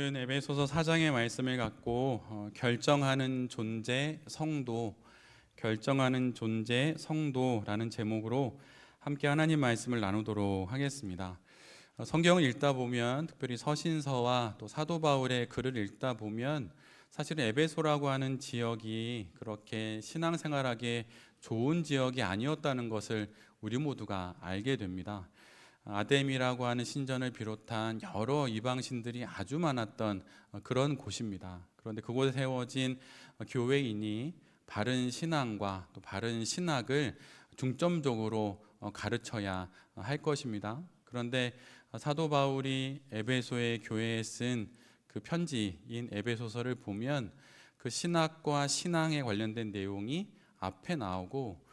오늘은 에베소서 4장의 말씀을 갖고 결정하는 존재 성도라는 제목으로 함께 하나님 말씀을 나누도록 하겠습니다. 성경을 읽다 보면, 특별히 서신서와 또 사도 바울의 글을 읽다 보면 사실은 에베소라고 하는 지역이 그렇게 신앙생활하기에 좋은 지역이 아니었다는 것을 우리 모두가 알게 됩니다. 아뎀이라고 하는 신전을 비롯한 여러 이방신들이 아주 많았던 그런 곳입니다. 그런데 그곳에 세워진 교회인이 바른 신앙과 또 바른 신학을 중점적으로 가르쳐야 할 것입니다. 그런데 사도 바울이 에베소의 교회에 쓴 그 편지인 에베소서를 보면 그 신학과 신앙에 관련된 내용이 앞에 나오고,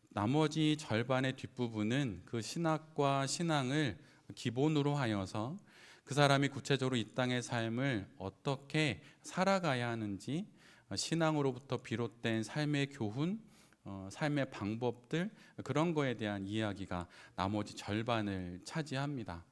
나머지 절반의 뒷부분은 그 신학과 신앙을 기본으로 하여서 그 사람이 구체적으로 이 땅의 삶을 어떻게 살아가야 하는지, 신앙으로부터 비롯된 삶의 교훈, 삶의 방법들, 그런 거에 대한 이야기가 나머지 절반을 차지합니다.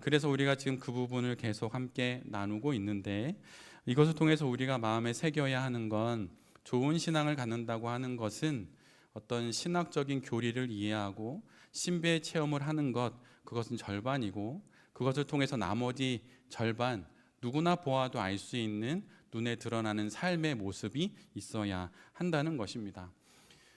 그래서 우리가 지금 그 부분을 계속 함께 나누고 있는데, 이것을 통해서 우리가 마음에 새겨야 하는 건, 좋은 신앙을 갖는다고 하는 것은 어떤 신학적인 교리를 이해하고 신비의 체험을 하는 것, 그것은 절반이고, 그것을 통해서 나머지 절반, 누구나 보아도 알 수 있는 눈에 드러나는 삶의 모습이 있어야 한다는 것입니다.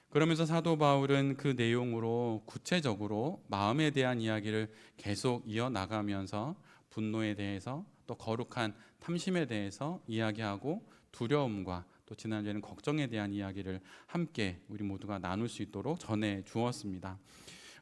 그러면서 사도 바울은 그 내용으로 구체적으로 마음에 대한 이야기를 계속 이어나가면서 분노에 대해서, 또 거룩한 탐심에 대해서 이야기하고, 두려움과 또 지난주에는 걱정에 대한 이야기를 함께 우리 모두가 나눌 수 있도록 전해 주었습니다.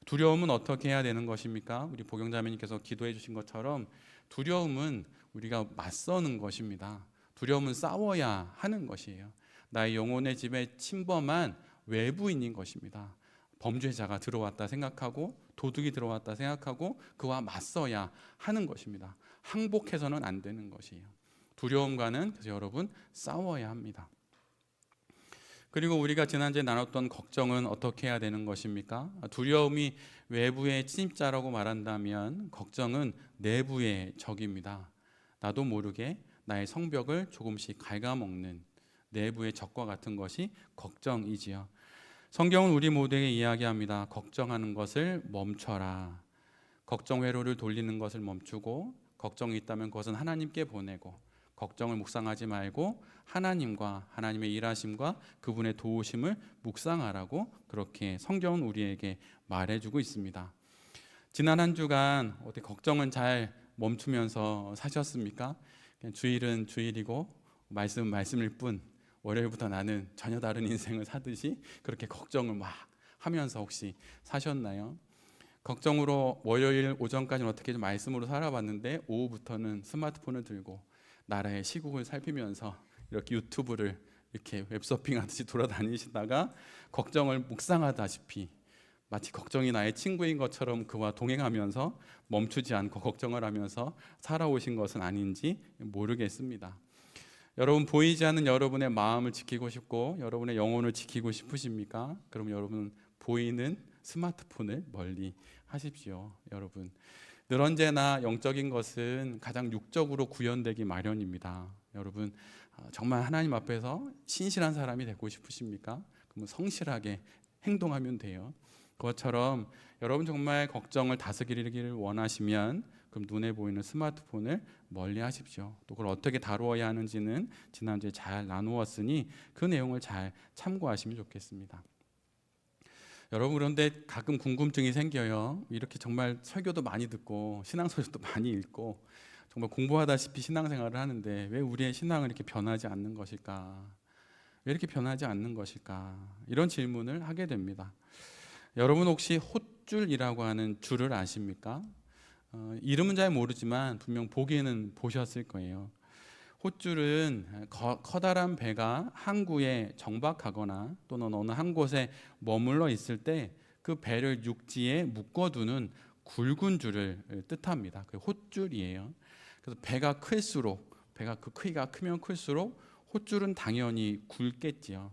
두려움은 어떻게 해야 되는 것입니까? 우리 복영자매님께서 기도해 주신 것처럼 두려움은 우리가 맞서는 것입니다. 두려움은 싸워야 하는 것이에요. 나의 영혼의 집에 침범한 외부인인 것입니다. 범죄자가 들어왔다 생각하고, 도둑이 들어왔다 생각하고 그와 맞서야 하는 것입니다. 항복해서는 안 되는 것이에요. 두려움과는 그래서 여러분 싸워야 합니다. 그리고 우리가 지난주에 나눴던 걱정은 어떻게 해야 되는 것입니까? 두려움이 외부의 침입자라고 말한다면, 걱정은 내부의 적입니다. 나도 모르게 나의 성벽을 조금씩 갉아먹는 내부의 적과 같은 것이 걱정이지요. 성경은 우리 모두에게 이야기합니다. 걱정하는 것을 멈춰라. 걱정 회로를 돌리는 것을 멈추고, 걱정이 있다면 그것은 하나님께 보내고, 걱정을 묵상하지 말고 하나님과 하나님의 일하심과 그분의 도우심을 묵상하라고, 그렇게 성경은 우리에게 말해주고 있습니다. 지난 한 주간 어떻게 걱정은 잘 멈추면서 사셨습니까? 그냥 주일은 주일이고 말씀은 말씀일 뿐, 월요일부터 나는 전혀 다른 인생을 사듯이 그렇게 걱정을 막 하면서 혹시 사셨나요? 걱정으로 월요일 오전까지는 어떻게 좀 말씀으로 살아봤는데, 오후부터는 스마트폰을 들고 나라의 시국을 살피면서 이렇게 유튜브를 이렇게 웹서핑하듯이 돌아다니시다가 걱정을 묵상하다시피, 마치 걱정이 나의 친구인 것처럼 그와 동행하면서 멈추지 않고 걱정을 하면서 살아오신 것은 아닌지 모르겠습니다. 여러분, 보이지 않는 여러분의 마음을 지키고 싶고 여러분의 영혼을 지키고 싶으십니까? 그럼 여러분, 보이는 스마트폰을 멀리 하십시오. 여러분, 늘 언제나 영적인 것은 가장 육적으로 구현되기 마련입니다. 여러분, 정말 하나님 앞에서 신실한 사람이 되고 싶으십니까? 그러면 성실하게 행동하면 돼요. 그것처럼 여러분 정말 걱정을 다스리기를 원하시면, 그럼 눈에 보이는 스마트폰을 멀리 하십시오. 또 그걸 어떻게 다루어야 하는지는 지난주에 잘 나누었으니 그 내용을 잘 참고하시면 좋겠습니다. 여러분, 그런데 가끔 궁금증이 생겨요. 이렇게 정말 설교도 많이 듣고 신앙서적도 많이 읽고 정말 공부하다시피 신앙생활을 하는데 왜 우리의 신앙은 이렇게 변하지 않는 것일까? 왜 이렇게 변하지 않는 것일까? 이런 질문을 하게 됩니다. 여러분, 혹시 홑줄이라고 하는 줄을 아십니까? 이름은 잘 모르지만 분명 보기에는 보셨을 거예요. 홑줄은 커다란 배가 항구에 정박하거나 또는 어느 한 곳에 머물러 있을 때 그 배를 육지에 묶어두는 굵은 줄을 뜻합니다. 그 홑줄이에요. 그래서 배가 클수록, 배가 그 크기가 크면 클수록 홑줄은 당연히 굵겠지요.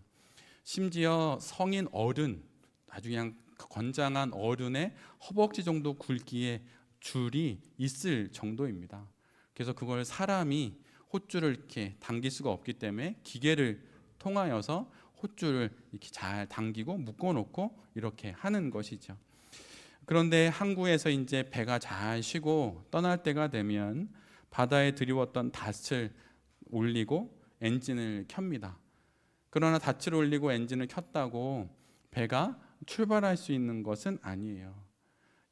심지어 성인 어른, 아주 그냥 건장한 어른의 허벅지 정도 굵기의 줄이 있을 정도입니다. 그래서 그걸 사람이 헛줄을 이렇게 당길 수가 없기 때문에 기계를 통하여서 헛줄을 이렇게 잘 당기고 묶어놓고 이렇게 하는 것이죠. 그런데 항구에서 이제 배가 잘 쉬고 떠날 때가 되면 바다에 드리웠던 닻을 올리고 엔진을 켭니다. 그러나 닻을 올리고 엔진을 켰다고 배가 출발할 수 있는 것은 아니에요.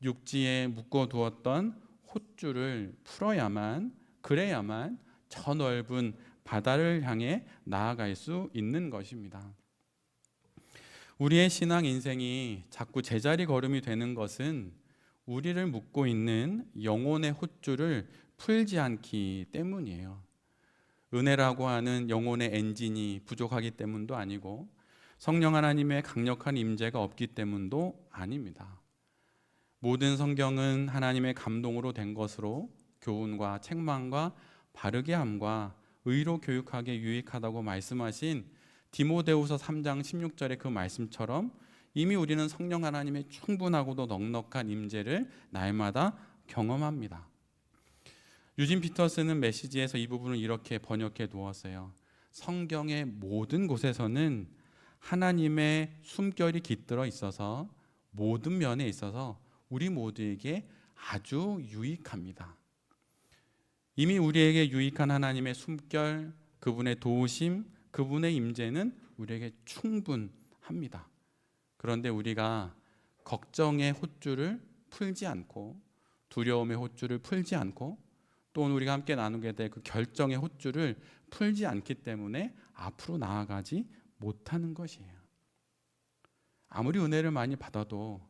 육지에 묶어두었던 헛줄을 풀어야만, 그래야만 저 넓은 바다를 향해 나아갈 수 있는 것입니다. 우리의 신앙 인생이 자꾸 제자리 걸음이 되는 것은 우리를 묶고 있는 영혼의 헛줄을 풀지 않기 때문이에요. 은혜라고 하는 영혼의 엔진이 부족하기 때문도 아니고 성령 하나님의 강력한 임재가 없기 때문도 아닙니다. 모든 성경은 하나님의 감동으로 된 것으로 교훈과 책망과 바르게 함과 의로 교육하기에 유익하다고 말씀하신 디모데후서 3장 16절의 그 말씀처럼 이미 우리는 성령 하나님의 충분하고도 넉넉한 임재를 날마다 경험합니다. 유진 피터스는 메시지에서 이 부분을 이렇게 번역해 두었어요. 성경의 모든 곳에서는 하나님의 숨결이 깃들어 있어서 모든 면에 있어서 우리 모두에게 아주 유익합니다. 이미 우리에게 유익한 하나님의 숨결, 그분의 도우심, 그분의 임재는 우리에게 충분합니다. 그런데 우리가 걱정의 헛줄을 풀지 않고 두려움의 헛줄을 풀지 않고 또 오늘 우리가 함께 나누게 될 그 결정의 헛줄을 풀지 않기 때문에 앞으로 나아가지 못하는 것이에요. 아무리 은혜를 많이 받아도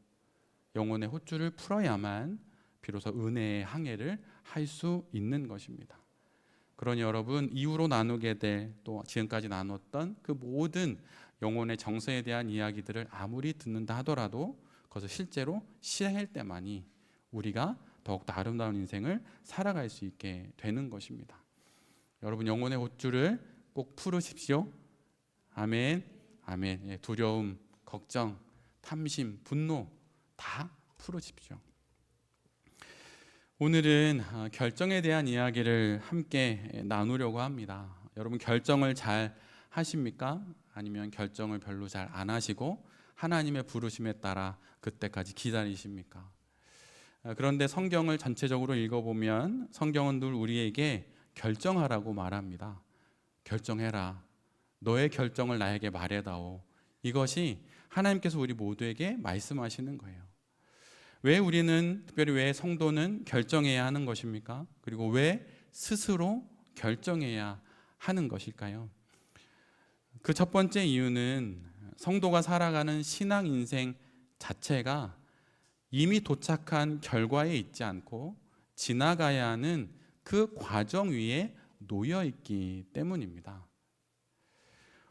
영혼의 헛줄을 풀어야만 비로소 은혜의 항해를 할 수 있는 것입니다. 그러니 여러분, 이후로 나누게 될 또 지금까지 나눴던 그 모든 영혼의 정서에 대한 이야기들을 아무리 듣는다 하더라도 그것을 실제로 실행할 때만이 우리가 더욱더 아름다운 인생을 살아갈 수 있게 되는 것입니다. 여러분, 영혼의 헛줄을 꼭 풀으십시오. 아멘. 아멘. 두려움, 걱정, 탐심, 분노 다 풀으십시오. 오늘은 결정에 대한 이야기를 함께 나누려고 합니다. 여러분, 결정을 잘 하십니까? 아니면 결정을 별로 잘 안 하시고 하나님의 부르심에 따라 그때까지 기다리십니까? 그런데 성경을 전체적으로 읽어보면 성경은 늘 우리에게 결정하라고 말합니다. 결정해라. 너의 결정을 나에게 말해다오. 이것이 하나님께서 우리 모두에게 말씀하시는 거예요. 왜 우리는, 특별히 왜 성도는 결정해야 하는 것입니까? 그리고 왜 스스로 결정해야 하는 것일까요? 그 첫 번째 이유는 성도가 살아가는 신앙 인생 자체가 이미 도착한 결과에 있지 않고 지나가야 하는 그 과정 위에 놓여 있기 때문입니다.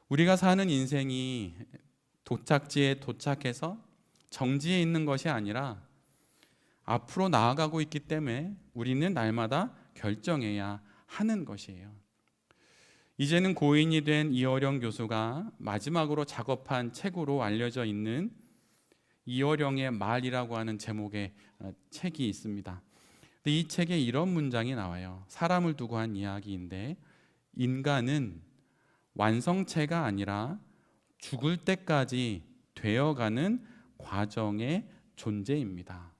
우리가 사는 인생이 도착지에 도착해서 정지해 있는 것이 아니라 앞으로 나아가고 있기 때문에 우리는 날마다 결정해야 하는 것이에요. 이제는 고인이 된 이어령 교수가 마지막으로 작업한 책으로 알려져 있는 이어령의 말이라고 하는 제목의 책이 있습니다. 이 책에 이런 문장이 나와요. 사람을 두고 한 이야기인데, 인간은 완성체가 아니라 죽을 때까지 되어가는 과정의 존재입니다.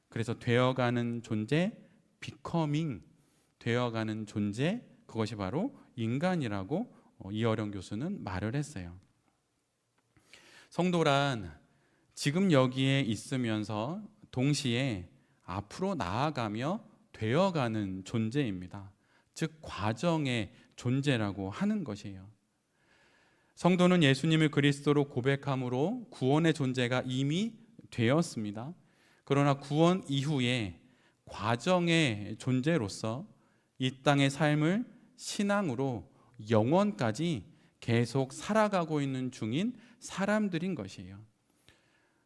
그래서 되어가는 존재, becoming, 되어가는 존재, 그것이 바로 인간이라고 이어령 교수는 말을 했어요. 성도란 지금 여기에 있으면서 동시에 앞으로 나아가며 되어가는 존재입니다. 즉 과정의 존재라고 하는 것이에요. 성도는 예수님을 그리스도로 고백함으로 구원의 존재가 이미 되었습니다. 그러나 구원 이후에 과정의 존재로서 이 땅의 삶을 신앙으로 영원까지 계속 살아가고 있는 중인 사람들인 것이에요.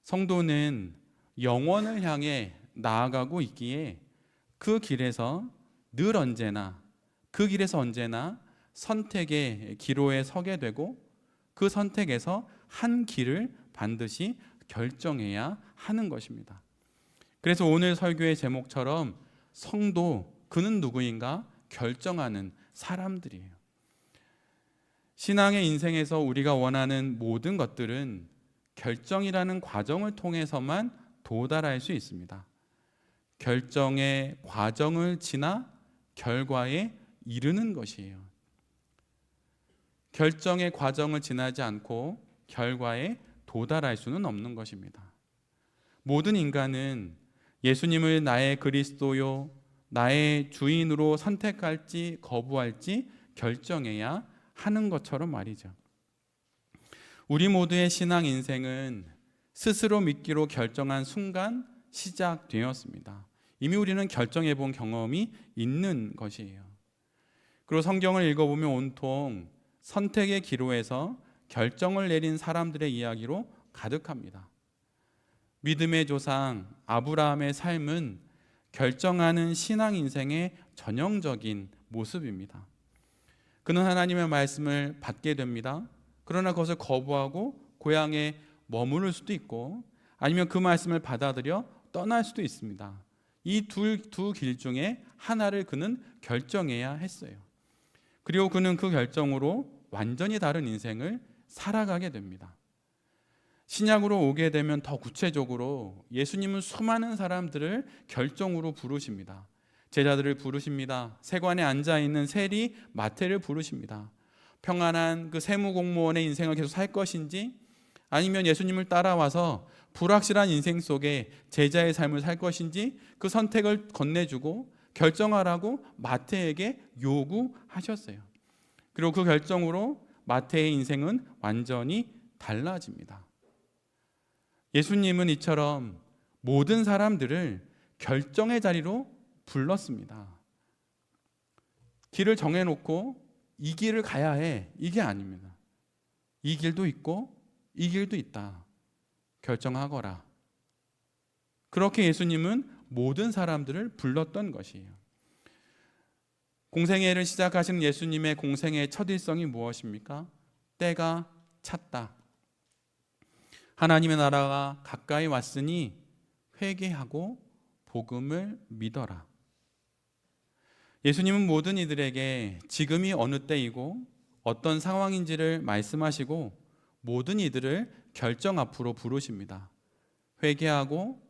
성도는 영원을 향해 나아가고 있기에 그 길에서 늘 언제나, 그 길에서 언제나 선택의 기로에 서게 되고 그 선택에서 한 길을 반드시 결정해야 하는 것입니다. 그래서 오늘 설교의 제목처럼 성도 그는 누구인가 결정하는 사람들이에요. 신앙의 인생에서 우리가 원하는 모든 것들은 결정이라는 과정을 통해서만 도달할 수 있습니다. 결정의 과정을 지나 결과에 이르는 것이에요. 결정의 과정을 지나지 않고 결과에 도달할 수는 없는 것입니다. 모든 인간은 예수님을 나의 그리스도요, 나의 주인으로 선택할지 거부할지 결정해야 하는 것처럼 말이죠. 우리 모두의 신앙 인생은 스스로 믿기로 결정한 순간 시작되었습니다. 이미 우리는 결정해 본 경험이 있는 것이에요. 그리고 성경을 읽어보면 온통 선택의 기로에서 결정을 내린 사람들의 이야기로 가득합니다. 믿음의 조상 아브라함의 삶은 결정하는 신앙 인생의 전형적인 모습입니다. 그는 하나님의 말씀을 받게 됩니다. 그러나 그것을 거부하고 고향에 머무를 수도 있고 아니면 그 말씀을 받아들여 떠날 수도 있습니다. 이 두 길 중에 하나를 그는 결정해야 했어요. 그리고 그는 그 결정으로 완전히 다른 인생을 살아가게 됩니다. 신약으로 오게 되면 더 구체적으로 예수님은 수많은 사람들을 결정으로 부르십니다. 제자들을 부르십니다. 세관에 앉아있는 세리 마태를 부르십니다. 평안한 그 세무공무원의 인생을 계속 살 것인지 아니면 예수님을 따라와서 불확실한 인생 속에 제자의 삶을 살 것인지 그 선택을 건네주고 결정하라고 마태에게 요구하셨어요. 그리고 그 결정으로 마태의 인생은 완전히 달라집니다. 예수님은 이처럼 모든 사람들을 결정의 자리로 불렀습니다. 길을 정해놓고 이 길을 가야 해, 이게 아닙니다. 이 길도 있고 이 길도 있다. 결정하거라. 그렇게 예수님은 모든 사람들을 불렀던 것이에요. 공생애를 시작하신 예수님의 공생애의 첫 일성이 무엇입니까? 때가 찼다. 하나님의 나라가 가까이 왔으니 회개하고 복음을 믿어라. 예수님은 모든 이들에게 지금이 어느 때이고 어떤 상황인지를 말씀하시고 모든 이들을 결정 앞으로 부르십니다. 회개하고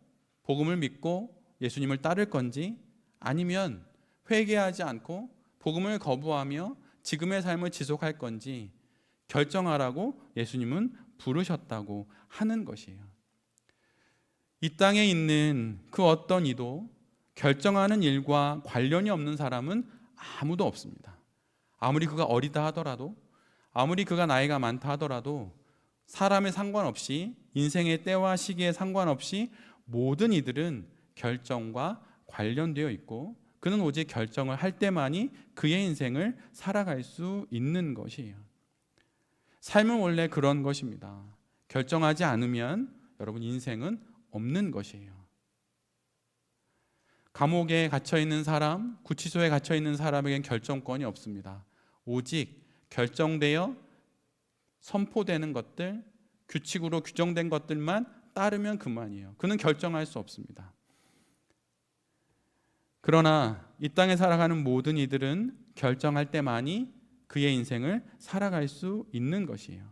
복음을 믿고 예수님을 따를 건지 아니면 회개하지 않고 복음을 거부하며 지금의 삶을 지속할 건지 결정하라고 예수님은 부르셨다고 하는 것이에요. 이 땅에 있는 그 어떤 이도 결정하는 일과 관련이 없는 사람은 아무도 없습니다. 아무리 그가 어리다 하더라도 아무리 그가 나이가 많다 하더라도 사람에 상관없이 인생의 때와 시기에 상관없이 모든 이들은 결정과 관련되어 있고 그는 오직 결정을 할 때만이 그의 인생을 살아갈 수 있는 것이에요. 삶은 원래 그런 것입니다. 결정하지 않으면 여러분 인생은 없는 것이에요. 감옥에 갇혀 있는 사람, 구치소에 갇혀 있는 사람에겐 결정권이 없습니다. 오직 결정되어 선포되는 것들, 규칙으로 규정된 것들만 따르면 그만이에요. 그는 결정할 수 없습니다. 그러나 이 땅에 살아가는 모든 이들은 결정할 때만이 그의 인생을 살아갈 수 있는 것이에요.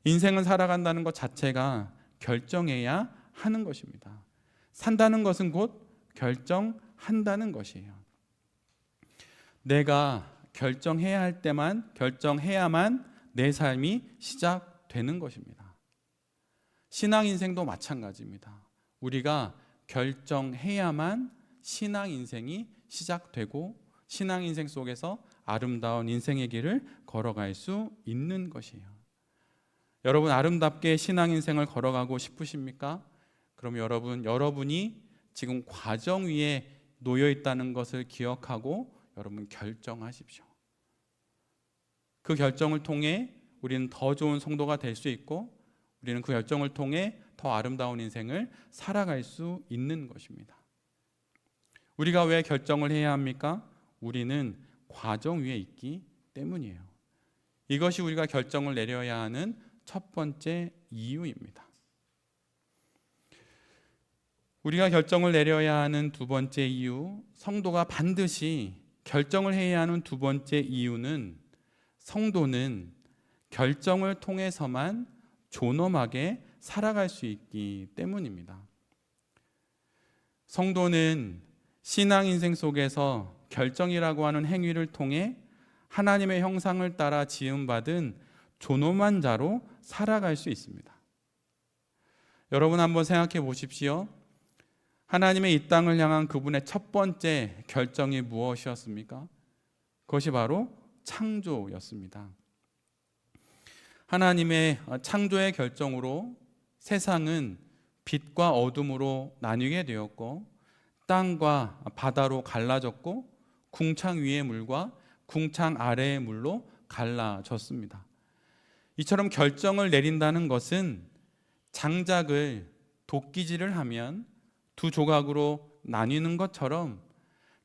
인생을 살아간다는 것 자체가 결정해야 하는 것입니다. 산다는 것은 곧 결정한다는 것이에요. 내가 결정해야 할 때만 결정해야만 내 삶이 시작되는 것입니다. 신앙 인생도 마찬가지입니다. 우리가 결정해야만 신앙 인생이 시작되고 신앙 인생 속에서 아름다운 인생의 길을 걸어갈 수 있는 것이에요. 여러분 아름답게 신앙 인생을 걸어가고 싶으십니까? 그럼 여러분이 지금 과정 위에 놓여 있다는 것을 기억하고 여러분 결정하십시오. 그 결정을 통해 우리는 더 좋은 성도가 될 수 있고 우리는 그 결정을 통해 더 아름다운 인생을 살아갈 수 있는 것입니다. 우리가 왜 결정을 해야 합니까? 우리는 과정 위에 있기 때문이에요. 이것이 우리가 결정을 내려야 하는 첫 번째 이유입니다. 우리가 결정을 내려야 하는 두 번째 이유, 성도가 반드시 결정을 해야 하는 두 번째 이유는 성도는 결정을 통해서만 존엄하게 살아갈 수 있기 때문입니다. 성도는 신앙 인생 속에서 결정이라고 하는 행위를 통해 하나님의 형상을 따라 지음받은 존엄한 자로 살아갈 수 있습니다. 여러분 한번 생각해 보십시오. 하나님의 이 땅을 향한 그분의 첫 번째 결정이 무엇이었습니까? 그것이 바로 창조였습니다. 하나님의 창조의 결정으로 세상은 빛과 어둠으로 나뉘게 되었고 땅과 바다로 갈라졌고 궁창 위의 물과 궁창 아래의 물로 갈라졌습니다. 이처럼 결정을 내린다는 것은 장작을 도끼질을 하면 두 조각으로 나뉘는 것처럼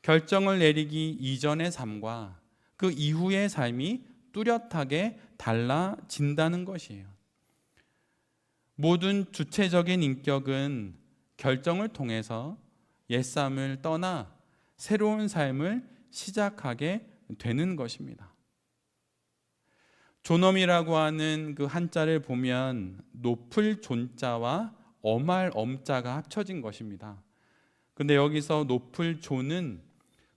결정을 내리기 이전의 삶과 그 이후의 삶이 뚜렷하게 달라진다는 것이에요. 모든 주체적인 인격은 결정을 통해서 옛삶을 떠나 새로운 삶을 시작하게 되는 것입니다. 존엄이라고 하는 그 한자를 보면 높을 존자와 엄할 엄자가 합쳐진 것입니다. 근데 여기서 높을 존은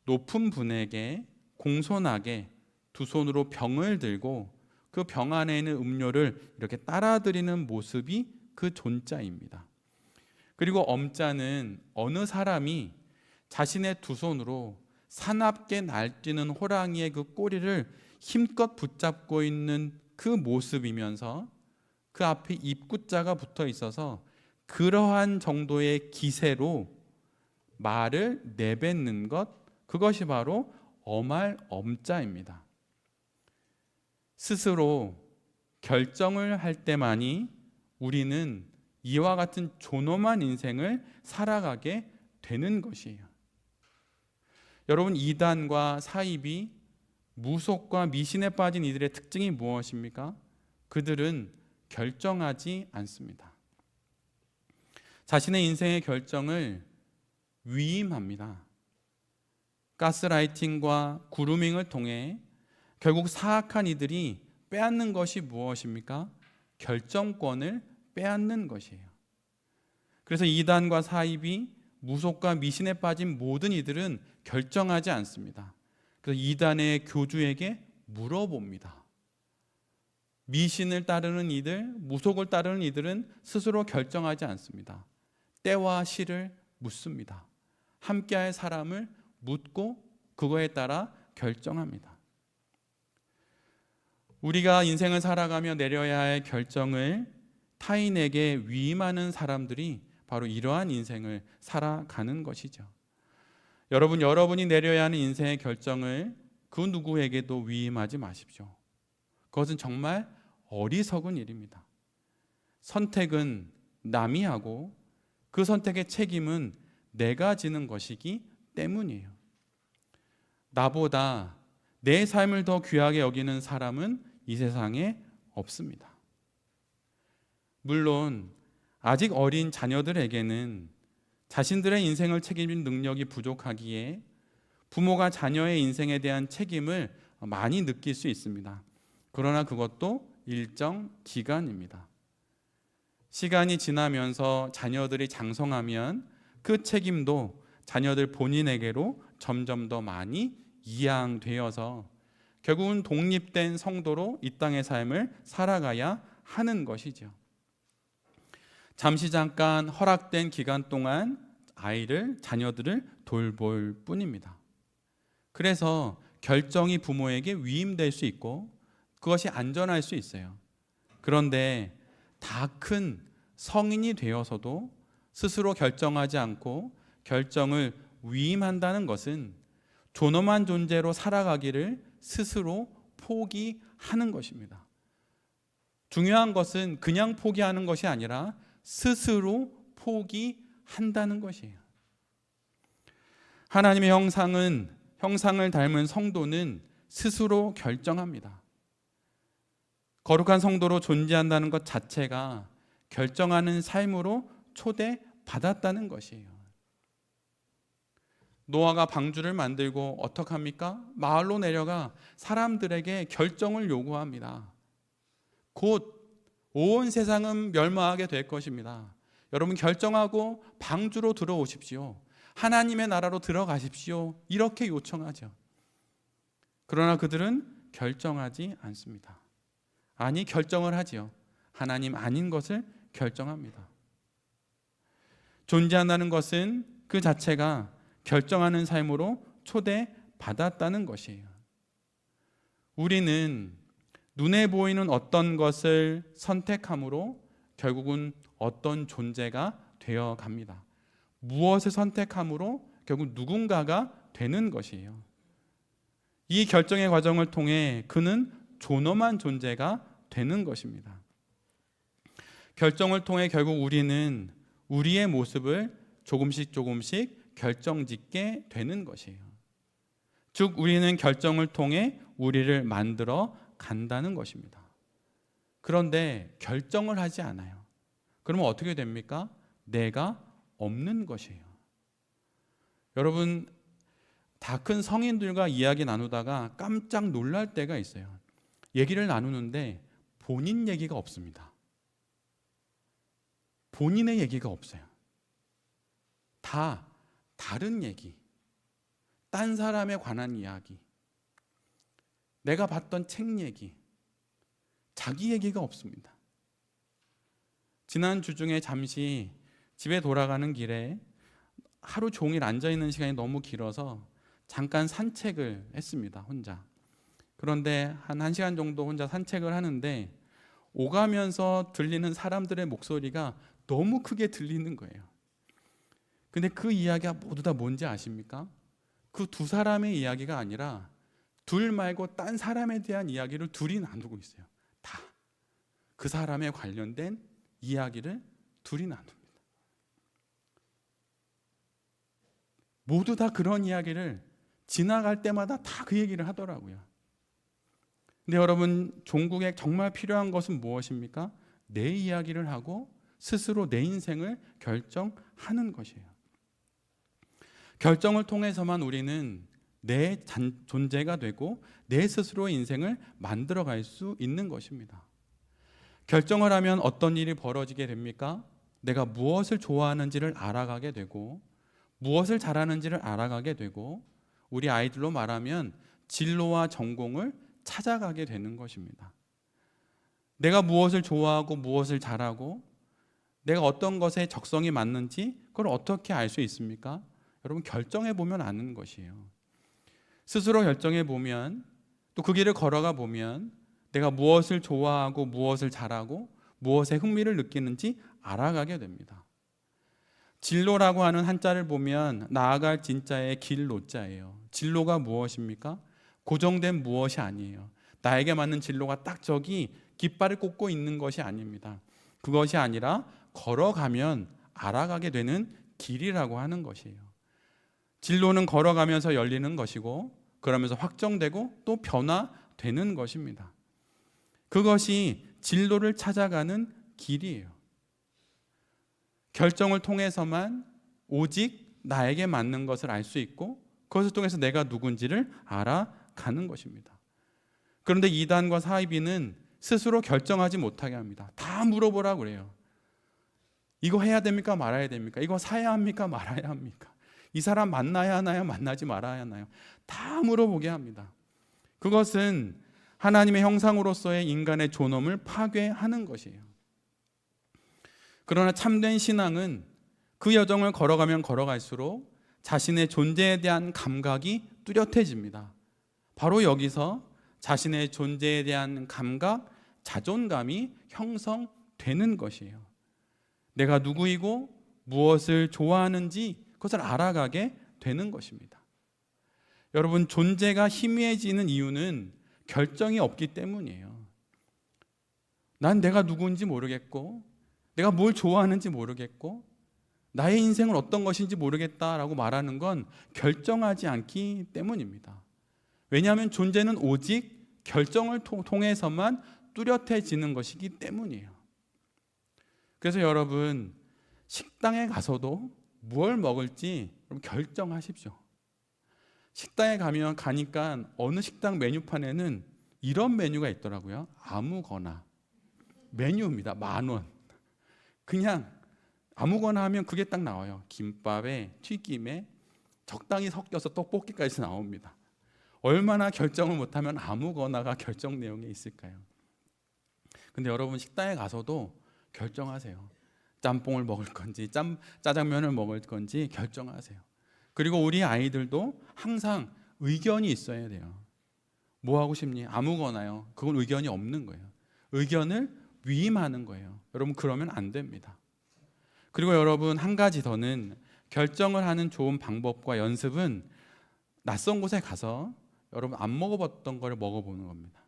높은 분에게 공손하게 두 손으로 병을 들고 그 병 안에 있는 음료를 이렇게 따라드리는 모습이 그 존자입니다. 그리고 엄자는 어느 사람이 자신의 두 손으로 사납게 날뛰는 호랑이의 그 꼬리를 힘껏 붙잡고 있는 그 모습이면서 그 앞에 입구자가 붙어 있어서 그러한 정도의 기세로 말을 내뱉는 것, 그것이 바로 엄할 엄자입니다. 스스로 결정을 할 때만이 우리는 이와 같은 존엄한 인생을 살아가게 되는 것이에요. 여러분, 이단과 사입이 무속과 미신에 빠진 이들의 특징이 무엇입니까? 그들은 결정하지 않습니다. 자신의 인생의 결정을 위임합니다. 가스라이팅과 그루밍을 통해 결국 사악한 이들이 빼앗는 것이 무엇입니까? 결정권을 빼앗는 것이에요. 그래서 이단과 사입이 무속과 미신에 빠진 모든 이들은 결정하지 않습니다. 그래서 이단의 교주에게 물어봅니다. 미신을 따르는 이들, 무속을 따르는 이들은 스스로 결정하지 않습니다. 때와 시를 묻습니다. 함께할 사람을 묻고 그거에 따라 결정합니다. 우리가 인생을 살아가며 내려야 할 결정을 타인에게 위임하는 사람들이 바로 이러한 인생을 살아가는 것이죠. 여러분이 내려야 하는 인생의 결정을 그 누구에게도 위임하지 마십시오. 그것은 정말 어리석은 일입니다. 선택은 남이 하고 그 선택의 책임은 내가 지는 것이기 때문이에요. 나보다 내 삶을 더 귀하게 여기는 사람은 이 세상에 없습니다. 물론 아직 어린 자녀들에게는 자신들의 인생을 책임질 능력이 부족하기에 부모가 자녀의 인생에 대한 책임을 많이 느낄 수 있습니다. 그러나 그것도 일정 기간입니다. 시간이 지나면서 자녀들이 장성하면 그 책임도 자녀들 본인에게로 점점 더 많이 이양되어서 결국은 독립된 성도로 이 땅의 삶을 살아가야 하는 것이죠. 잠시 잠깐 허락된 기간 동안 자녀들을 돌볼 뿐입니다. 그래서 결정이 부모에게 위임될 수 있고 그것이 안전할 수 있어요. 그런데 다 큰 성인이 되어서도 스스로 결정하지 않고 결정을 위임한다는 것은 존엄한 존재로 살아가기를 스스로 포기하는 것입니다. 중요한 것은 그냥 포기하는 것이 아니라 스스로 포기한다는 것이에요. 하나님의 형상을 닮은 성도는 스스로 결정합니다. 거룩한 성도로 존재한다는 것 자체가 결정하는 삶으로 초대받습니다. 받았다는 것이에요. 노아가 방주를 만들고 어떻게 합니까? 마을로 내려가 사람들에게 결정을 요구합니다. 곧 온 세상은 멸망하게 될 것입니다. 여러분 결정하고 방주로 들어오십시오. 하나님의 나라로 들어가십시오. 이렇게 요청하죠. 그러나 그들은 결정하지 않습니다. 아니, 결정을 하지요. 하나님 아닌 것을 결정합니다. 존재한다는 것은 그 자체가 결정하는 삶으로 초대받았다는 것이에요. 우리는 눈에 보이는 어떤 것을 선택함으로 결국은 어떤 존재가 되어 갑니다. 무엇을 선택함으로 결국 누군가가 되는 것이에요. 이 결정의 과정을 통해 그는 존엄한 존재가 되는 것입니다. 결정을 통해 결국 우리는 우리의 모습을 조금씩 결정짓게 되는 것이에요. 즉 우리는 결정을 통해 우리를 만들어 간다는 것입니다. 그런데 결정을 하지 않아요. 그러면 어떻게 됩니까? 내가 없는 것이에요. 여러분, 다 큰 성인들과 이야기 나누다가 깜짝 놀랄 때가 있어요. 얘기를 나누는데 본인 얘기가 없습니다. 본인의 얘기가 없어요. 다 다른 얘기, 딴 사람에 관한 이야기, 내가 봤던 책 얘기, 자기 얘기가 없습니다. 지난 주 중에 잠시 집에 돌아가는 길에 하루 종일 앉아있는 시간이 너무 길어서 잠깐 산책을 했습니다, 혼자. 그런데 한 1시간 정도 혼자 산책을 하는데 오가면서 들리는 사람들의 목소리가 너무 크게 들리는 거예요. 근데 그 이야기가 모두 다 뭔지 아십니까? 그 두 사람의 이야기가 아니라 둘 말고 딴 사람에 대한 이야기를 둘이 나누고 있어요. 다 그 사람에 관련된 이야기를 둘이 나눕니다. 모두 다 그런 이야기를 지나갈 때마다 다 그 얘기를 하더라고요. 근데 여러분, 종국에 정말 필요한 것은 무엇입니까? 내 이야기를 하고 스스로 내 인생을 결정하는 것이에요. 결정을 통해서만 우리는 내 존재가 되고 내 스스로의 인생을 만들어갈 수 있는 것입니다. 결정을 하면 어떤 일이 벌어지게 됩니까? 내가 무엇을 좋아하는지를 알아가게 되고 무엇을 잘하는지를 알아가게 되고 우리 아이들로 말하면 진로와 전공을 찾아가게 되는 것입니다. 내가 무엇을 좋아하고 무엇을 잘하고 내가 어떤 것에 적성이 맞는지 그걸 어떻게 알 수 있습니까? 여러분, 결정해 보면 아는 것이에요. 스스로 결정해 보면 또 그 길을 걸어가 보면 내가 무엇을 좋아하고 무엇을 잘하고 무엇에 흥미를 느끼는지 알아가게 됩니다. 진로라고 하는 한자를 보면 나아갈 진자의 길로자예요. 진로가 무엇입니까? 고정된 무엇이 아니에요. 나에게 맞는 진로가 딱 저기 깃발을 꽂고 있는 것이 아닙니다. 그것이 아니라 걸어가면 알아가게 되는 길이라고 하는 것이에요. 진로는 걸어가면서 열리는 것이고 그러면서 확정되고 또 변화되는 것입니다. 그것이 진로를 찾아가는 길이에요. 결정을 통해서만 오직 나에게 맞는 것을 알 수 있고 그것을 통해서 내가 누군지를 알아가는 것입니다. 그런데 이단과 사이비는 스스로 결정하지 못하게 합니다. 다 물어보라고 그래요. 이거 해야 됩니까? 말아야 됩니까? 이거 사야 합니까? 말아야 합니까? 이 사람 만나야 하나요? 만나지 말아야 하나요? 다 물어보게 합니다. 그것은 하나님의 형상으로서의 인간의 존엄을 파괴하는 것이에요. 그러나 참된 신앙은 그 여정을 걸어가면 걸어갈수록 자신의 존재에 대한 감각이 뚜렷해집니다. 바로 여기서 자신의 존재에 대한 감각, 자존감이 형성되는 것이에요. 내가 누구이고 무엇을 좋아하는지 그것을 알아가게 되는 것입니다. 여러분, 존재가 희미해지는 이유는 결정이 없기 때문이에요. 난 내가 누구인지 모르겠고 내가 뭘 좋아하는지 모르겠고 나의 인생은 어떤 것인지 모르겠다라고 말하는 건 결정하지 않기 때문입니다. 왜냐하면 존재는 오직 결정을 통해서만 뚜렷해지는 것이기 때문이에요. 그래서 여러분, 식당에 가서도 무엇을 먹을지 결정하십시오. 식당에 가니까 어느 식당 메뉴판에는 이런 메뉴가 있더라고요. 아무거나 메뉴입니다. 10,000원. 그냥 아무거나 하면 그게 딱 나와요. 김밥에 튀김에 적당히 섞여서 떡볶이까지 나옵니다. 얼마나 결정을 못하면 아무거나가 결정 내용에 있을까요? 근데 여러분 식당에 가서도 결정하세요. 짬뽕을 먹을 건지 짜장면을 먹을 건지 결정하세요. 그리고 우리 아이들도 항상 의견이 있어야 돼요. 뭐 하고 싶니? 아무거나요. 그건 의견이 없는 거예요. 의견을 위임하는 거예요. 여러분 그러면 안 됩니다. 그리고 여러분 한 가지 더는 결정을 하는 좋은 방법과 연습은 낯선 곳에 가서 여러분 안 먹어봤던 걸 먹어보는 겁니다.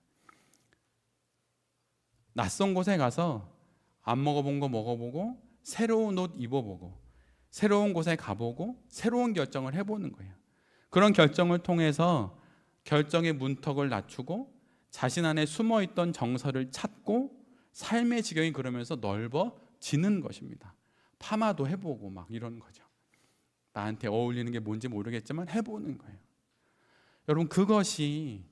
낯선 곳에 가서 안 먹어본 거 먹어보고 새로운 옷 입어보고 새로운 곳에 가보고 새로운 결정을 해보는 거예요. 그런 결정을 통해서 결정의 문턱을 낮추고 자신 안에 숨어있던 정서를 찾고 삶의 지경이 그러면서 넓어지는 것입니다. 파마도 해보고 막 이런 거죠. 나한테 어울리는 게 뭔지 모르겠지만 해보는 거예요. 여러분 그것이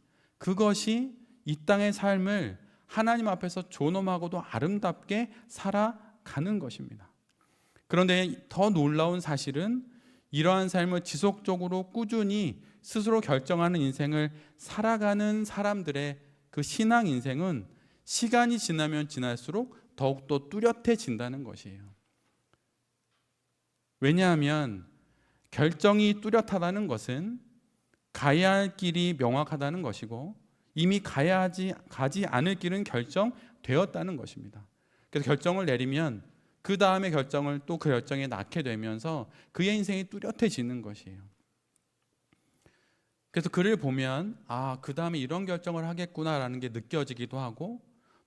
이 땅의 삶을 하나님 앞에서 존엄하고도 아름답게 살아가는 것입니다. 그런데 더 놀라운 사실은 이러한 삶을 지속적으로 꾸준히 스스로 결정하는 인생을 살아가는 사람들의 그 신앙 인생은 시간이 지나면 지날수록 더욱더 뚜렷해진다는 것이에요. 왜냐하면 결정이 뚜렷하다는 것은 가야 할 길이 명확하다는 것이고 이미 가지 않을 길은 결정되었다는 것입니다. 그래서 결정을 내리면 그 다음에 결정을 또 그 결정에 낳게 되면서 그의 인생이 뚜렷해지는 것이에요. 그래서 그를 보면 그 다음에 이런 결정을 하겠구나라는 게 느껴지기도 하고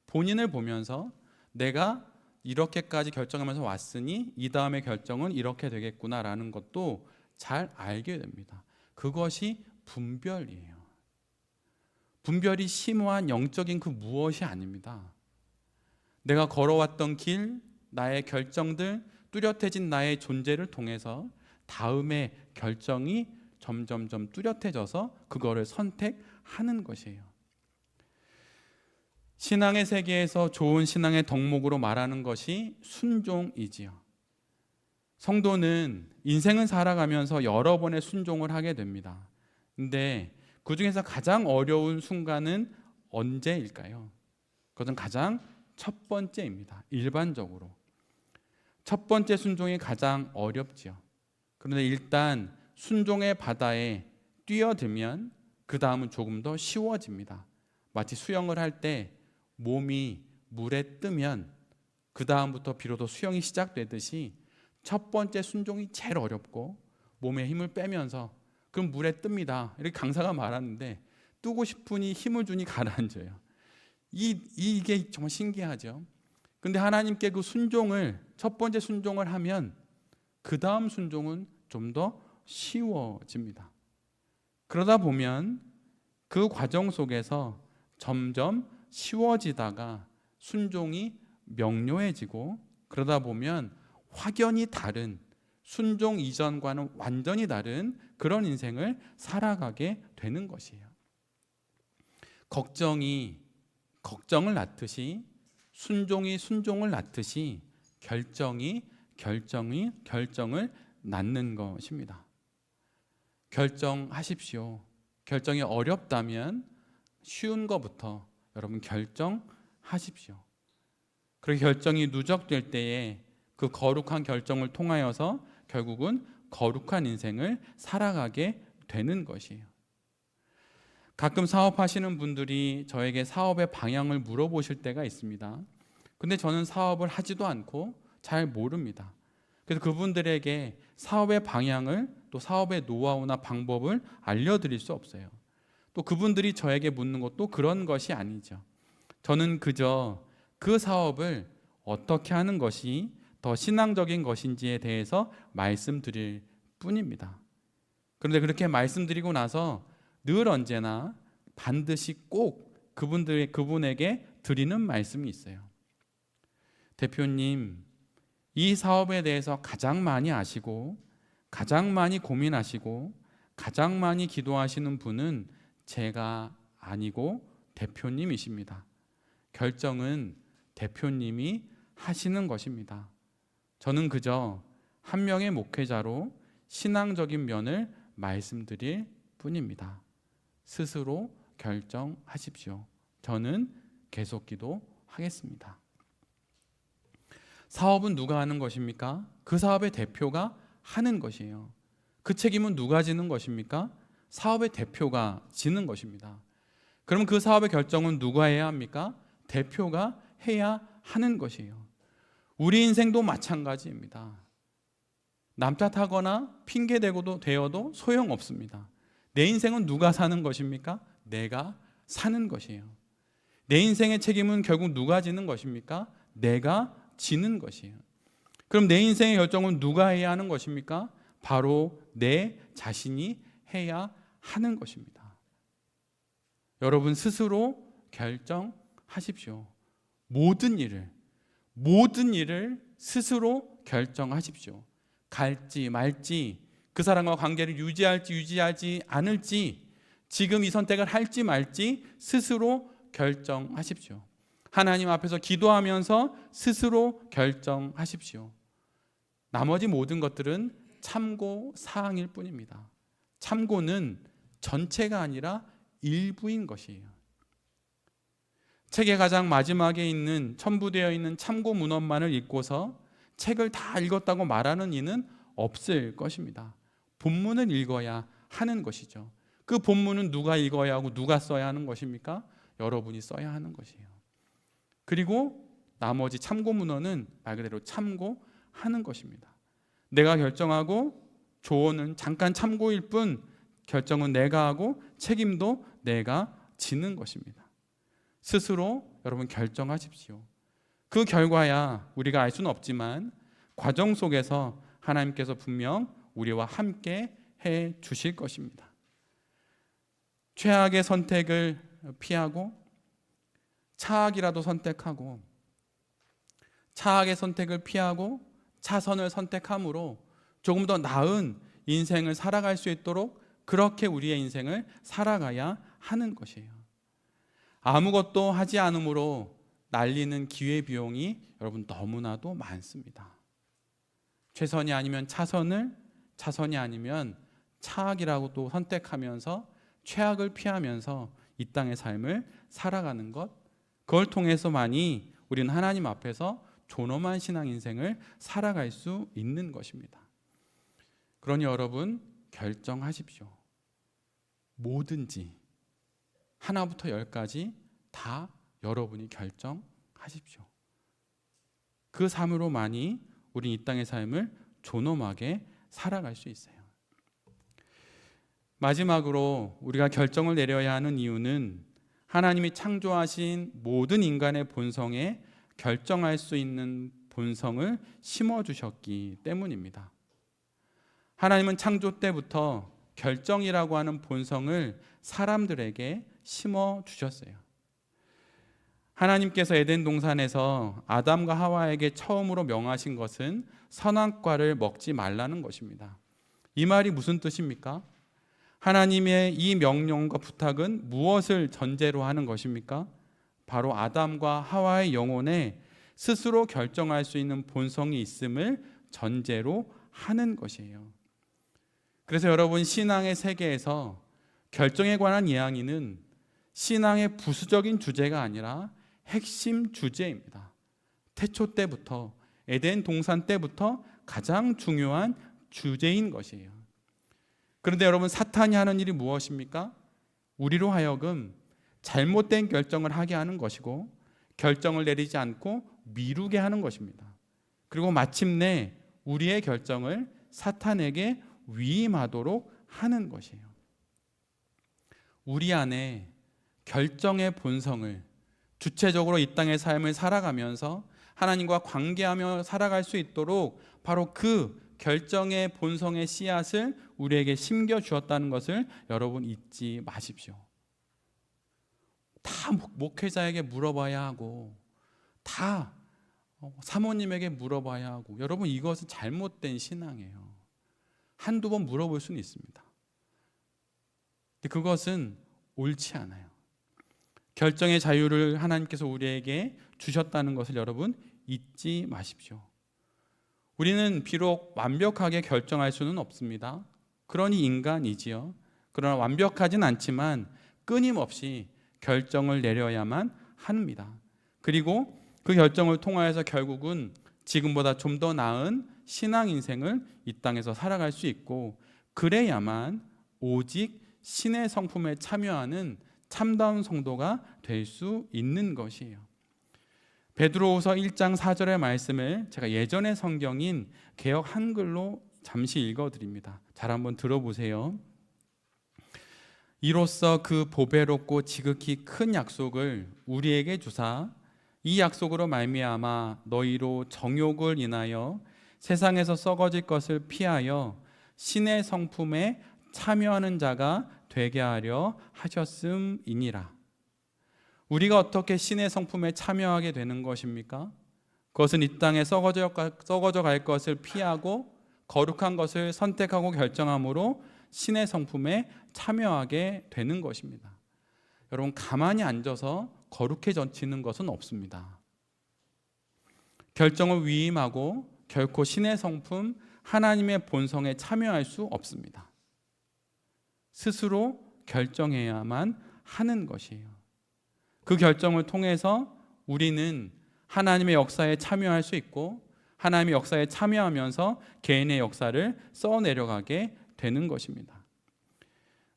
본인을 보면서 내가 이렇게까지 결정하면서 왔으니 이 다음의 결정은 이렇게 되겠구나라는 것도 잘 알게 됩니다. 그것이 분별이에요. 분별이 심오한 영적인 그 무엇이 아닙니다. 내가 걸어왔던 길, 나의 결정들, 뚜렷해진 나의 존재를 통해서 다음의 결정이 점점점 뚜렷해져서 그거를 선택하는 것이에요. 신앙의 세계에서 좋은 신앙의 덕목으로 말하는 것이 순종이지요. 성도는 인생을 살아가면서 여러 번의 순종을 하게 됩니다. 근데 그 중에서 가장 어려운 순간은 언제일까요? 그것은 가장 첫 번째입니다. 일반적으로 첫 번째 순종이 가장 어렵지요. 그런데 일단 순종의 바다에 뛰어들면 그 다음은 조금 더 쉬워집니다. 마치 수영을 할 때 몸이 물에 뜨면 그 다음부터 비로소 수영이 시작되듯이 첫 번째 순종이 제일 어렵고 몸에 힘을 빼면서 그럼 물에 뜹니다. 이렇게 강사가 말하는데 뜨고 싶으니 힘을 주니 가라앉아요. 이게 정말 신기하죠. 근데 하나님께 그 순종을 첫 번째 순종을 하면 그 다음 순종은 좀 더 쉬워집니다. 그러다 보면 그 과정 속에서 점점 쉬워지다가 순종이 명료해지고 그러다 보면 확연히 다른 순종 이전과는 완전히 다른 그런 인생을 살아가게 되는 것이에요. 걱정이 걱정을 낳듯이 순종이 순종을 낳듯이 결정이 결정을 낳는 것입니다. 결정하십시오. 결정이 어렵다면 쉬운 것부터 여러분 결정하십시오. 그리고 결정이 누적될 때에 그 거룩한 결정을 통하여서 결국은 거룩한 인생을 살아가게 되는 것이에요. 가끔 사업하시는 분들이 저에게 사업의 방향을 물어보실 때가 있습니다. 근데 저는 사업을 하지도 않고 잘 모릅니다. 그래서 그분들에게 사업의 방향을 또 사업의 노하우나 방법을 알려드릴 수 없어요. 또 그분들이 저에게 묻는 것도 그런 것이 아니죠. 저는 그저 그 사업을 어떻게 하는 것이 더 신앙적인 것인지에 대해서 말씀드릴 뿐입니다. 그런데 그렇게 말씀드리고 나서 늘 언제나 반드시 꼭 그분에게 드리는 말씀이 있어요. 대표님, 이 사업에 대해서 가장 많이 아시고 가장 많이 고민하시고 가장 많이 기도하시는 분은 제가 아니고 대표님이십니다. 결정은 대표님이 하시는 것입니다. 저는 그저 한 명의 목회자로 신앙적인 면을 말씀드릴 뿐입니다. 스스로 결정하십시오. 저는 계속 기도하겠습니다. 사업은 누가 하는 것입니까? 그 사업의 대표가 하는 것이에요. 그 책임은 누가 지는 것입니까? 사업의 대표가 지는 것입니다. 그럼 그 사업의 결정은 누가 해야 합니까? 대표가 해야 하는 것이에요. 우리 인생도 마찬가지입니다. 남 탓하거나 핑계대고도 되어도 소용없습니다. 내 인생은 누가 사는 것입니까? 내가 사는 것이에요. 내 인생의 책임은 결국 누가 지는 것입니까? 내가 지는 것이에요. 그럼 내 인생의 결정은 누가 해야 하는 것입니까? 바로 내 자신이 해야 하는 것입니다. 여러분 스스로 결정하십시오. 모든 일을 스스로 결정하십시오. 갈지 말지, 그 사람과 관계를 유지하지 않을지, 지금 이 선택을 할지 말지 스스로 결정하십시오. 하나님 앞에서 기도하면서 스스로 결정하십시오. 나머지 모든 것들은 참고 사항일 뿐입니다. 참고는 전체가 아니라 일부인 것이에요. 책의 가장 마지막에 있는 첨부되어 있는 참고 문헌만을 읽고서 책을 다 읽었다고 말하는 이는 없을 것입니다. 본문을 읽어야 하는 것이죠. 그 본문은 누가 읽어야 하고 누가 써야 하는 것입니까? 여러분이 써야 하는 것이에요. 그리고 나머지 참고 문헌은 말 그대로 참고하는 것입니다. 내가 결정하고 조언은 잠깐 참고일 뿐 결정은 내가 하고 책임도 내가 지는 것입니다. 스스로 여러분 결정하십시오. 그 결과야 우리가 알 수는 없지만 과정 속에서 하나님께서 분명 우리와 함께 해 주실 것입니다. 최악의 선택을 피하고 차악이라도 선택하고 차악의 선택을 피하고 차선을 선택함으로 조금 더 나은 인생을 살아갈 수 있도록 그렇게 우리의 인생을 살아가야 하는 것이에요. 아무것도 하지 않음으로 날리는 기회비용이 여러분 너무나도 많습니다. 최선이 아니면 차선이 아니면 차악이라고도 선택하면서 최악을 피하면서 이 땅의 삶을 살아가는 것, 그걸 통해서만이 우리는 하나님 앞에서 존엄한 신앙 인생을 살아갈 수 있는 것입니다. 그러니 여러분 결정하십시오. 뭐든지 하나부터 열까지 다 여러분이 결정하십시오. 그 삶으로만이 우리 이 땅의 삶을 존엄하게 살아갈 수 있어요. 마지막으로 우리가 결정을 내려야 하는 이유는 하나님이 창조하신 모든 인간의 본성에 결정할 수 있는 본성을 심어주셨기 때문입니다. 하나님은 창조 때부터 결정이라고 하는 본성을 사람들에게 심어주셨어요. 하나님께서 에덴 동산에서 아담과 하와에게 처음으로 명하신 것은 선악과를 먹지 말라는 것입니다. 이 말이 무슨 뜻입니까? 하나님의 이 명령과 부탁은 무엇을 전제로 하는 것입니까? 바로 아담과 하와의 영혼에 스스로 결정할 수 있는 본성이 있음을 전제로 하는 것이에요. 그래서 여러분 신앙의 세계에서 결정에 관한 이야기는 신앙의 부수적인 주제가 아니라 핵심 주제입니다. 태초 때부터 에덴 동산 때부터 가장 중요한 주제인 것이에요. 그런데 여러분 사탄이 하는 일이 무엇입니까? 우리로 하여금 잘못된 결정을 하게 하는 것이고 결정을 내리지 않고 미루게 하는 것입니다. 그리고 마침내 우리의 결정을 사탄에게 위임하도록 하는 것이에요. 우리 안에 결정의 본성을 주체적으로 이 땅의 삶을 살아가면서 하나님과 관계하며 살아갈 수 있도록 바로 그 결정의 본성의 씨앗을 우리에게 심겨주었다는 것을 여러분 잊지 마십시오. 다 목회자에게 물어봐야 하고 다 사모님에게 물어봐야 하고, 여러분 이것은 잘못된 신앙이에요. 한두 번 물어볼 수는 있습니다. 근데 그것은 옳지 않아요. 결정의 자유를 하나님께서 우리에게 주셨다는 것을 여러분 잊지 마십시오. 우리는 비록 완벽하게 결정할 수는 없습니다. 그러니 인간이지요. 그러나 완벽하진 않지만 끊임없이 결정을 내려야만 합니다. 그리고 그 결정을 통하여서 결국은 지금보다 좀 더 나은 신앙 인생을 이 땅에서 살아갈 수 있고, 그래야만 오직 신의 성품에 참여하는 참다운 성도가 될 수 있는 것이에요. 베드로후서 1장 4절의 말씀을 제가 예전의 성경인 개역 한글로 잠시 읽어드립니다. 잘 한번 들어보세요. 이로써 그 보배롭고 지극히 큰 약속을 우리에게 주사 이 약속으로 말미암아 너희로 정욕을 인하여 세상에서 썩어질 것을 피하여 신의 성품에 참여하는 자가 되게 하려 하셨음이니라. 우리가 어떻게 신의 성품에 참여하게 되는 것입니까? 그것은 이 땅에 썩어져 갈 것을 피하고 거룩한 것을 선택하고 결정함으로 신의 성품에 참여하게 되는 것입니다. 여러분, 가만히 앉아서 거룩해지는 것은 없습니다. 결정을 위임하고 결코 신의 성품, 하나님의 본성에 참여할 수 없습니다. 스스로 결정해야만 하는 것이에요. 그 결정을 통해서 우리는 하나님의 역사에 참여할 수 있고, 하나님의 역사에 참여하면서 개인의 역사를 써내려가게 되는 것입니다.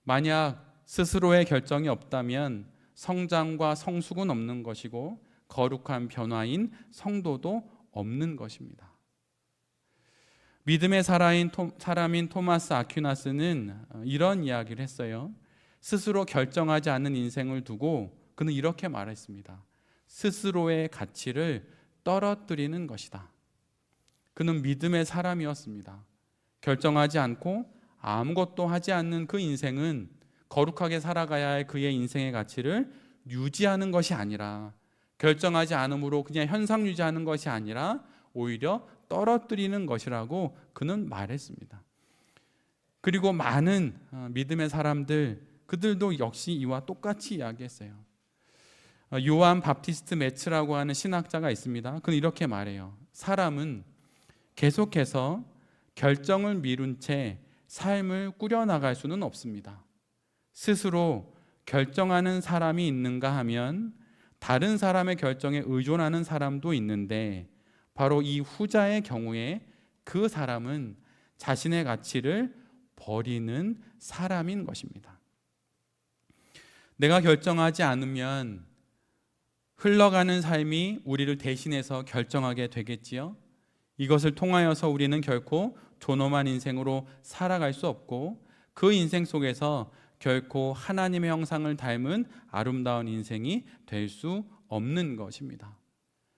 만약 스스로의 결정이 없다면 성장과 성숙은 없는 것이고, 거룩한 변화인 성도도 없는 것입니다. 믿음의 사람인 토마스 아퀴나스는 이런 이야기를 했어요. 스스로 결정하지 않는 인생을 두고 그는 이렇게 말했습니다. 스스로의 가치를 떨어뜨리는 것이다. 그는 믿음의 사람이었습니다. 결정하지 않고 아무것도 하지 않는 그 인생은 거룩하게 살아가야 할 그의 인생의 가치를 유지하는 것이 아니라, 결정하지 않음으로 그냥 현상 유지하는 것이 아니라 오히려 떨어뜨리는 것이라고 그는 말했습니다. 그리고 많은 믿음의 사람들, 그들도 역시 이와 똑같이 이야기했어요. 요한 바프티스트 메츠라고 하는 신학자가 있습니다. 그는 이렇게 말해요. 사람은 계속해서 결정을 미룬 채 삶을 꾸려나갈 수는 없습니다. 스스로 결정하는 사람이 있는가 하면 다른 사람의 결정에 의존하는 사람도 있는데, 바로 이 후자의 경우에 그 사람은 자신의 가치를 버리는 사람인 것입니다. 내가 결정하지 않으면 흘러가는 삶이 우리를 대신해서 결정하게 되겠지요. 이것을 통하여서 우리는 결코 존엄한 인생으로 살아갈 수 없고, 그 인생 속에서 결코 하나님의 형상을 닮은 아름다운 인생이 될 수 없는 것입니다.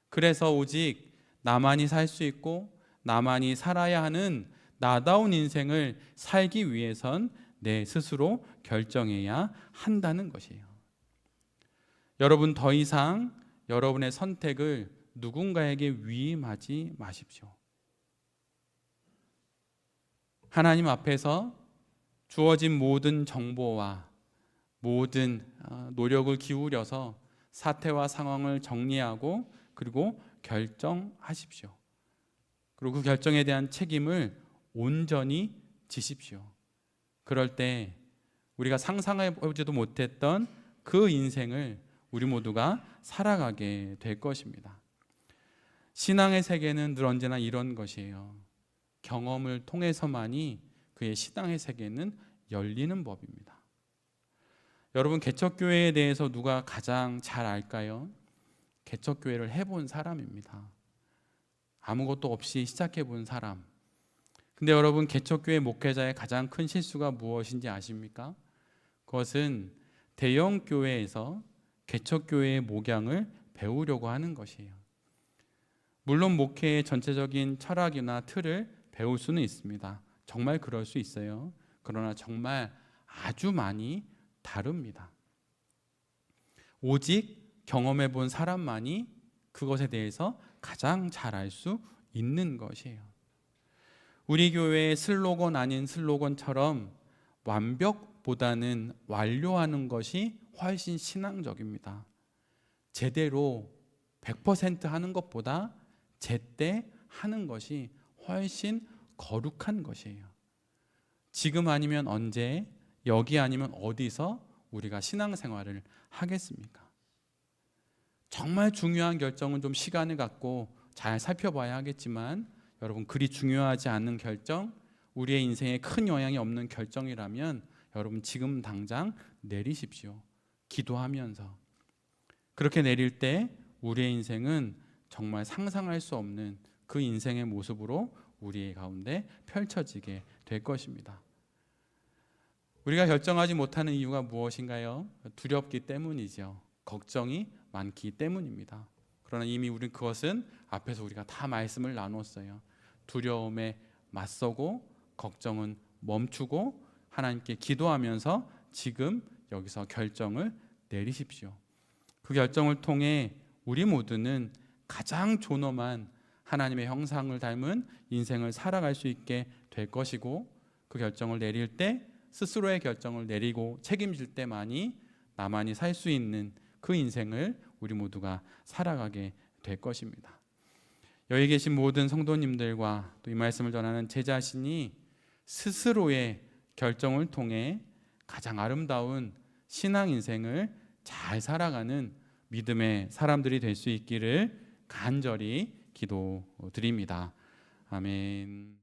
그래서 오직 나만이 살 수 있고 나만이 살아야 하는 나다운 인생을 살기 위해선 내 스스로 결정해야 한다는 것이에요. 여러분, 더 이상 여러분의 선택을 누군가에게 위임하지 마십시오. 하나님 앞에서 주어진 모든 정보와 모든 노력을 기울여서 사태와 상황을 정리하고 그리고 결정하십시오. 그리고 그 결정에 대한 책임을 온전히 지십시오. 그럴 때 우리가 상상해보지도 못했던 그 인생을 우리 모두가 살아가게 될 것입니다. 신앙의 세계는 늘 언제나 이런 것이에요. 경험을 통해서만이 그의 신앙의 세계는 열리는 법입니다. 여러분, 개척교회에 대해서 누가 가장 잘 알까요? 개척교회를 해본 사람입니다. 아무것도 없이 시작해본 사람. 근데 여러분, 개척교회 목회자의 가장 큰 실수가 무엇인지 아십니까? 그것은 대형 교회에서 개척교회의 목양을 배우려고 하는 것이에요. 물론 목회의 전체적인 철학이나 틀을 배울 수는 있습니다. 정말 그럴 수 있어요. 그러나 정말 아주 많이 다릅니다. 오직 경험해 본 사람만이 그것에 대해서 가장 잘 알 수 있는 것이에요. 우리 교회의 슬로건 아닌 슬로건처럼 완벽보다는 완료하는 것이 훨씬 신앙적입니다. 제대로 100% 하는 것보다 제때 하는 것이 훨씬 거룩한 것이에요. 지금 아니면 언제, 여기 아니면 어디서 우리가 신앙생활을 하겠습니까? 정말 중요한 결정은 좀 시간을 갖고 잘 살펴봐야 하겠지만, 여러분, 그리 중요하지 않은 결정, 우리의 인생에 큰 영향이 없는 결정이라면 여러분 지금 당장 내리십시오. 기도하면서. 그렇게 내릴 때 우리의 인생은 정말 상상할 수 없는 그 인생의 모습으로 우리의 가운데 펼쳐지게 될 것입니다. 우리가 결정하지 못하는 이유가 무엇인가요? 두렵기 때문이죠. 걱정이 많기 때문입니다. 그러나 이미 우리는 그것은 앞에서 우리가 다 말씀을 나눴어요. 두려움에 맞서고 걱정은 멈추고 하나님께 기도하면서 지금 여기서 결정을 내리십시오. 그 결정을 통해 우리 모두는 가장 존엄한 하나님의 형상을 닮은 인생을 살아갈 수 있게 될 것이고, 그 결정을 내릴 때 스스로의 결정을 내리고 책임질 때만이 나만이 살 수 있는 그 인생을 우리 모두가 살아가게 될 것입니다. 여기 계신 모든 성도님들과 또 이 말씀을 전하는 제 자신이 스스로의 결정을 통해 가장 아름다운 신앙 인생을 잘 살아가는 믿음의 사람들이 될 수 있기를 간절히 기도드립니다. 아멘.